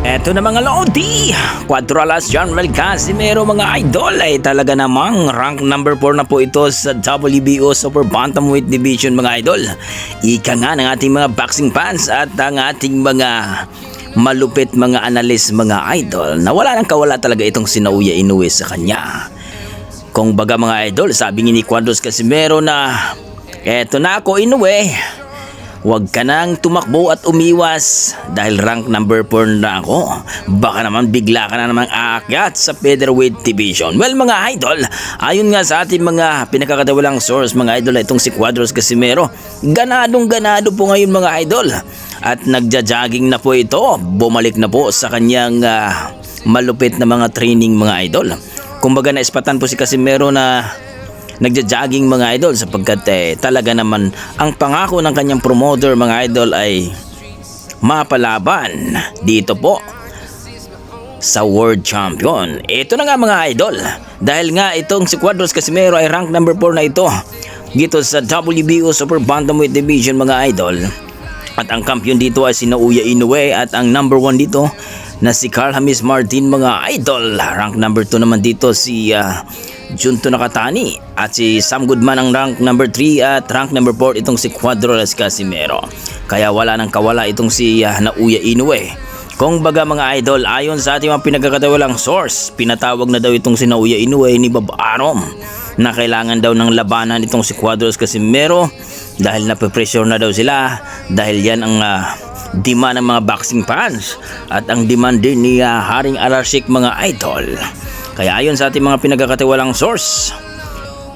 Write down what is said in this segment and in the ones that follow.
Eto na mga Lodi, Cuadralas John Mel Casimero mga idol ay talaga namang rank number 4 na po ito sa WBO Super Bantamweight Division mga idol. Ika nga ng ating mga boxing fans at ang ating mga malupit mga analyst mga idol na wala nang kawala talaga itong si Naoya Inoue sa kanya. Kung baga mga idol, sabi ni Cuadras Casimero na eto na ako Inoue, huwag ka nang tumakbo at umiwas dahil rank number 4 na ako. Baka naman bigla ka na namang aakyat sa featherweight division. Well mga idol, ayon nga sa ating mga pinakakatawalang source mga idol, itong si Cuadras Casimero, ganado po ngayon mga idol. At nagja-jogging na po ito, bumalik na po sa kanyang malupit na mga training mga idol. Kumbaga naispatan po si Casimero na nagja-jogging mga idol sapagkat talaga naman ang pangako ng kanyang promoter mga idol ay mapalaban dito po sa World Champion. Ito na nga mga idol, dahil nga itong si Cuadras Casimero ay rank number 4 na ito dito sa WBO Super Bantamweight Division mga idol. At ang kampiyon dito ay si Naoya Inoue at ang number 1 dito na si Carl James Martin mga idol. Rank number 2 naman dito si Junto Nakatani at si Sam Goodman ang rank number 3 at rank number 4 itong si Cuadras Casimero. Kaya wala nang kawala itong si Naoya Inoue. Kung baga mga idol, ayon sa ating mga pinagkakatawalang source, pinatawag na daw itong si Naoya Inoue ni Bob Arum na kailangan daw ng labanan itong si Cuadras Casimero dahil nape-pressure na daw sila dahil yan ang demand ng mga boxing fans at ang demand din ni Haring Alarcik mga idol. Kaya ayon sa ating mga pinagkakatiwalang source,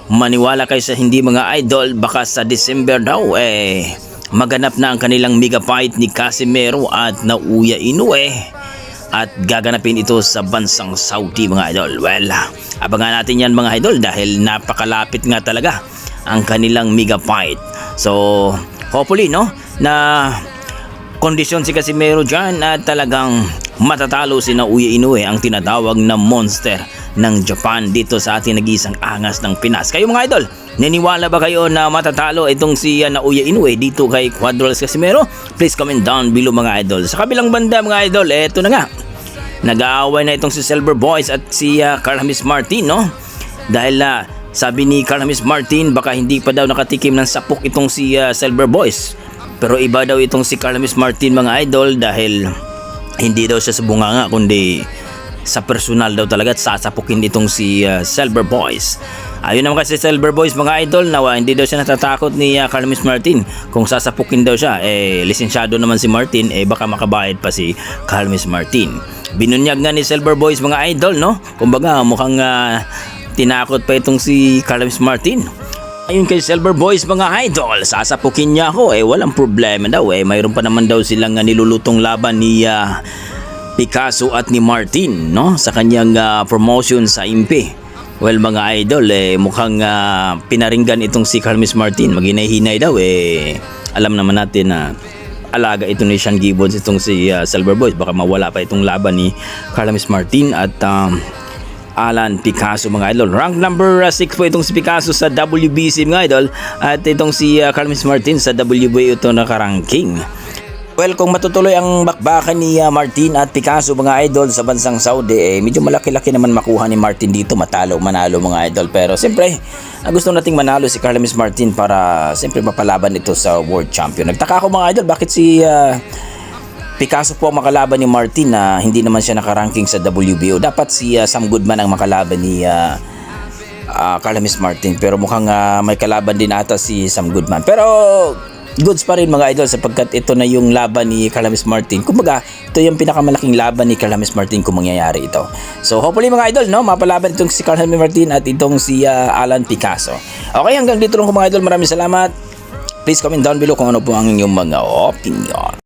maniwala kayo sa hindi mga idol, baka sa December daw maganap na ang kanilang mega fight ni Casimero at Naoya Inoue at gaganapin ito sa bansang Saudi mga idol. Well, abangan natin yan mga idol dahil napakalapit nga talaga ang kanilang mega fight. So hopefully na kondisyon si Casimero dyan at talagang matatalo si Naoya Inoue, ang tinatawag na monster ng Japan dito sa ating nag-iisang angas ng Pinas. Kayo mga idol, naniwala ba kayo na matatalo itong si Naoya Inoue dito kay Cuadras Casimero? Please comment down below mga idol. Sa kabilang banda mga idol, eto na nga, nag-aaway na itong si Silver Boys at si Carl James Martin dahil sabi ni Carl James Martin baka hindi pa daw nakatikim ng sapok itong si Silver Boys. Pero iba daw itong si Carl James Martin mga idol dahil hindi daw siya sa bunganga kundi sa personal daw talaga at sasapukin itong si Silver Boys. Ayun naman kasi Silver Boys mga idol na hindi daw siya natatakot ni Carl James Martin. Kung sasapukin daw siya, lisensyado naman si Martin, baka makabayad pa si Carl James Martin. Binunyag nga ni Silver Boys mga idol, kumbaga mukhang tinakot pa itong si Carl James Martin. Ayun kay Silver Boys mga idol, sasapukin niya ako, walang problema daw, mayroon pa naman daw silang nilulutong laban ni Picasso at ni Martin sa kanyang promotion sa IMPI. Well mga idol, mukhang pinaringgan itong si Carl James Martin, maghinay-hinay daw, alam naman natin na alaga ito ni Sean Gibbons itong si Silver Boys, baka mawala pa itong laban ni Carl James Martin at Alan Picasso mga idol. Rank number 6 po itong si Picasso sa WBC mga idol at itong si Carl James Martin sa WBO ito nakaranking. Well, kung matutuloy ang bakbakan ni Martin at Picasso mga idol sa bansang Saudi, medyo malaki-laki naman makuha ni Martin dito, manalo mga idol. Pero siyempre, gusto nating manalo si Carl James Martin para siyempre mapalaban ito sa World Champion. Nagtaka ako mga idol, bakit si Picasso po ang makalaban ni Martin na hindi naman siya nakaranking sa WBO. Dapat si Sam Goodman ang makalaban ni Carl James Martin. Pero mukhang may kalaban din ata si Sam Goodman. Pero goods pa rin mga idol sapagkat ito na yung laban ni Carl James Martin. Kumbaga, ito yung pinakamalaking laban ni Carl James Martin kung mangyayari ito. So hopefully mga idol, mapalaban itong si Carl James Martin at itong si Alan Picasso. Okay, hanggang dito lang mga idol. Maraming salamat. Please comment down below kung ano po ang inyong mga opinion.